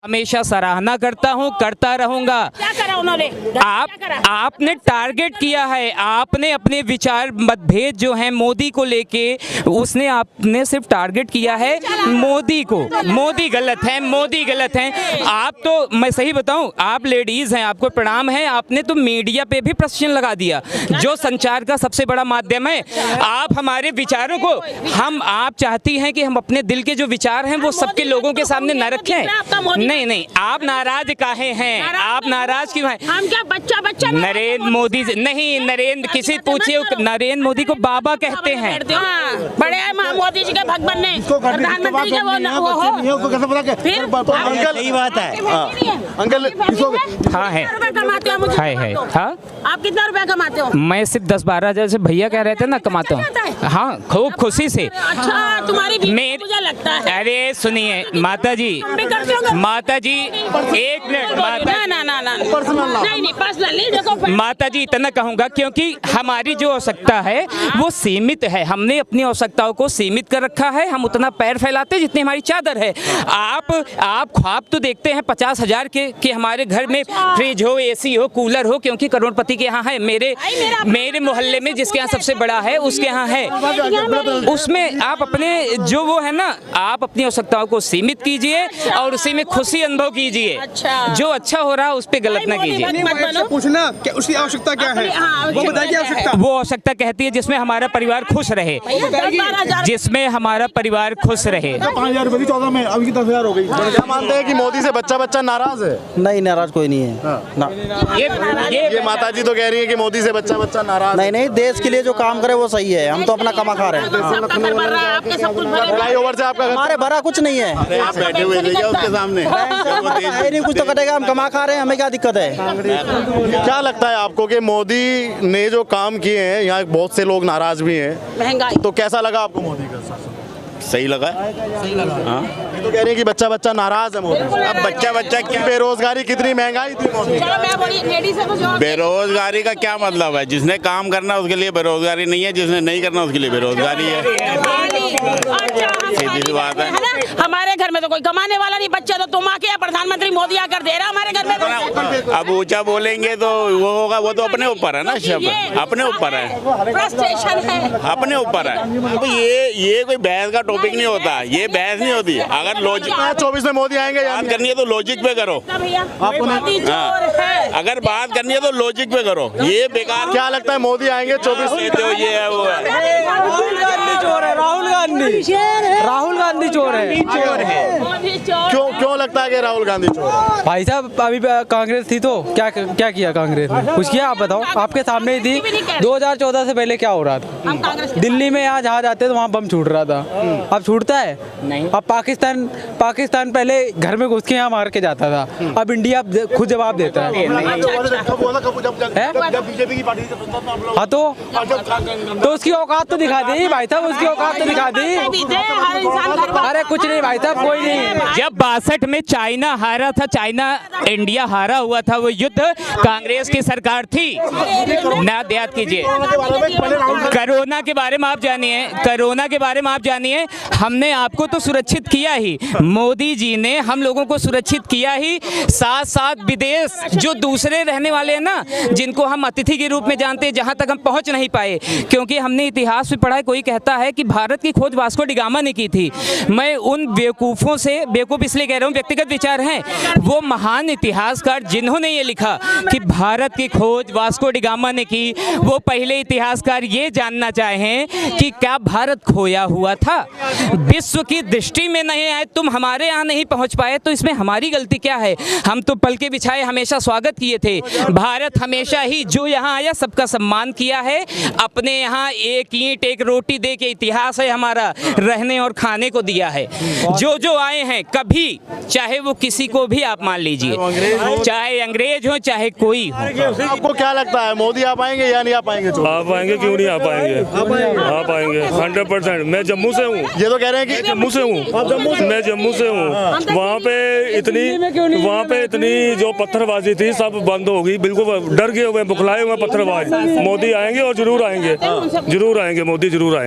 हमेशा सराहना करता हूं, करता रहूंगा। क्या करा उन्होंने? आपने टारगेट किया है, आपने अपने विचार मतभेद जो हैं मोदी को लेके, उसने आपने सिर्फ टारगेट किया है मोदी को। मोदी गलत है, मोदी गलत है। आप तो, मैं सही बताऊं, आप लेडीज हैं, आपको प्रणाम है, आपने तो मीडिया पे भी प्रश्न लगा दिया, जो संचार का सबसे बड़ा माध्यम है। आप हमारे विचारों को, आप चाहती हैं कि हम अपने दिल के जो विचार हैं वो सबके लोगों के सामने न रखें। नहीं नहीं, आप नाराज काहे हैं? आप नाराज क्यों हैं? हम क्या बच्चा नरेंद्र मोदी नहीं, नरेंद्र किसी पूछिए, नरेंद्र मोदी को बाबा कहते हैं। बड़े मोदी जी के भगवान ने प्रधानमंत्री के वो हो, फिर सही बात है अंकल। हाँ है, कमाते हो? मुझे है हाँ। आप कितना रुपया कमाते हो? मैं सिर्फ 10-12 हज़ार से भैया कह रहे थे ना कमाता हूँ। हाँ, खूब खुशी से। अच्छा, तुम्हारी भी मुझे लगता है। अरे सुनिए माता जी, माता जी एक मिनट, माता जी इतना कहूँगा, क्योंकि हमारी जो आवश्यकता है वो सीमित है। हमने अपनी आवश्यकताओं को सीमित कर रखा है। हम उतना पैर फैलाते हैं जितनी हमारी चादर है। आप ख्वाब तो देखते हैं 50,000 के कि हमारे घर में फ्रिज हो, एसी हो, कूलर हो, क्योंकि करोड़पति के यहाँ है। मेरे मोहल्ले में जिसके यहाँ सबसे बड़ा है उसके यहाँ है। उसमें आप अपने जो वो है ना, आप अपनी आवश्यकताओं को सीमित कीजिए और उसी में खुशी अनुभव कीजिए। जो अच्छा हो रहा है उस पर गलत ना कीजिए। पूछना कि उसकी आवश्यकता क्या है, वो बताइए। आवश्यकता, वो आवश्यकता कहती है जिसमें हमारा परिवार खुश रहे, जिसमें हमारा परिवार खुश रहे। 5,000 14 में, अभी 10,000 हो गई। क्या मानते हैं कि मोदी से बच्चा नाराज है? नहीं, नाराज कोई नहीं है ना। ये माता जी तो कह रही है कि मोदी से बच्चा नाराज। नहीं, देश के लिए जो काम करे वो सही है। हम तो अपना कमा खा रहे हैं। फ्लाईओवर से आपका हमारे भरा कुछ नहीं है। आप बैठे हुए थे क्या उसके सामने? नहीं, कुछ तो कटेगा, हम कमा खा रहे हैं, हमें क्या दिक्कत है? क्या लगता है आपको कि मोदी ने जो काम किए हैं, यहाँ बहुत से लोग नाराज भी हैं, महंगाई तो कैसा लगा आपको मोदी का शासन? सही लगा। हाँ, ये तो कह रहे हैं कि बच्चा नाराज है मोदी से। अब बच्चा क्या, बेरोजगारी कितनी, महंगाई थी मोदी। बेरोजगारी का क्या मतलब है? जिसने काम करना उसके लिए बेरोजगारी नहीं है, जिसने नहीं करना उसके लिए बेरोजगारी है। सीधी सी बात है। हमारे घर में तो कोई कमाने वाला नहीं, बच्चा तो तुम आके प्रधानमंत्री मोदी आकर दे रहा हमारे घर में। अब ऊंचा बोलेंगे तो वो होगा, वो तो अपने ऊपर है ना, शब्द अपने ऊपर है, अपने ऊपर है। अब ये कोई बहस का टॉपिक नहीं होता, ये बहस नहीं होती। अगर लॉजिक 24 में मोदी आएंगे, बात करनी है तो लॉजिक पे करो। अगर बात करनी है तो लॉजिक पे करो। ये बेकार। क्या लगता है मोदी आएंगे 24 में? तो ये है, वो है। राहुल गांधी चोर है। क्यों लगता है कि राहुल गांधी चोर है? भाई साहब, अभी कांग्रेस थी तो क्या किया कांग्रेस ने? कुछ किया? आप बताओ, आपके सामने ही थी। 2014 से पहले क्या हो रहा था? दिल्ली में यहाँ जहाँ जाते तो वहाँ बम छूट रहा था। अब छूटता है नहीं। अब पाकिस्तान पहले घर में घुस के यहाँ मार के जाता था। अब इंडिया खुद जवाब देता है। हाँ, तो उसकी औकात तो दिखा दी भाई साहब, उसकी औकात तो दिखा दी। अरे कुछ नहीं भाई साहब, कोई नहीं। जब 62 में चाइना हारा था, इंडिया हारा हुआ था, वो युद्ध कांग्रेस की सरकार थी ना। याद कीजिए, कोरोना के बारे में आप जानिए, हमने आपको तो सुरक्षित किया ही, मोदी जी ने हम लोगों को सुरक्षित किया ही। साथ साथ विदेश जो दूसरे रहने वाले हैं ना, जिनको हम अतिथि के रूप में जानते हैं, जहां तक हम पहुंच नहीं पाए, क्योंकि हमने इतिहास में पढ़ा है। कोई कहता है कि भारत की खोज वास्को डी गामा ने की थी। मैं उन बेवकूफ़ों से, बेवकूफ़ इसलिए कह रहा हूँ, व्यक्तिगत विचार हैं, वो महान इतिहासकार जिन्होंने ये लिखा कि भारत की खोज वास्को डी गामा ने की, वो पहले इतिहासकार ये जानना चाहें कि क्या भारत खोया हुआ था? विश्व की दृष्टि में नहीं आए, तुम हमारे यहाँ नहीं पहुँच पाए, तो इसमें हमारी गलती क्या है? हम तो पल के बिछाए हमेशा स्वागत किए थे। भारत हमेशा ही जो यहाँ आया सबका सम्मान किया है। अपने यहाँ एक ईंट एक रोटी दे के इतिहास है हमारा, रहने और खाने को दिया है। जो आए हैं कभी, चाहे वो किसी को भी आप मान लीजिए, चाहे अंग्रेज हो चाहे कोई हो। आपको क्या लगता है मोदी आ पाएंगे या नहीं आ पाएंगे? आ पाएंगे, क्यों नहीं आ पाएंगे? आ पाएंगे 100%। मैं जम्मू से हूँ। ये तो कह रहे हैं कि जम्मू से हूँ, मैं जम्मू से हूँ। वहाँ पे इतनी जो पत्थरबाजी थी सब बंद हो गई, बिल्कुल डर गए हुए, बुखलाए हुए पत्थरबाज। मोदी आएंगे और जरूर आएंगे, मोदी जरूर आएंगे।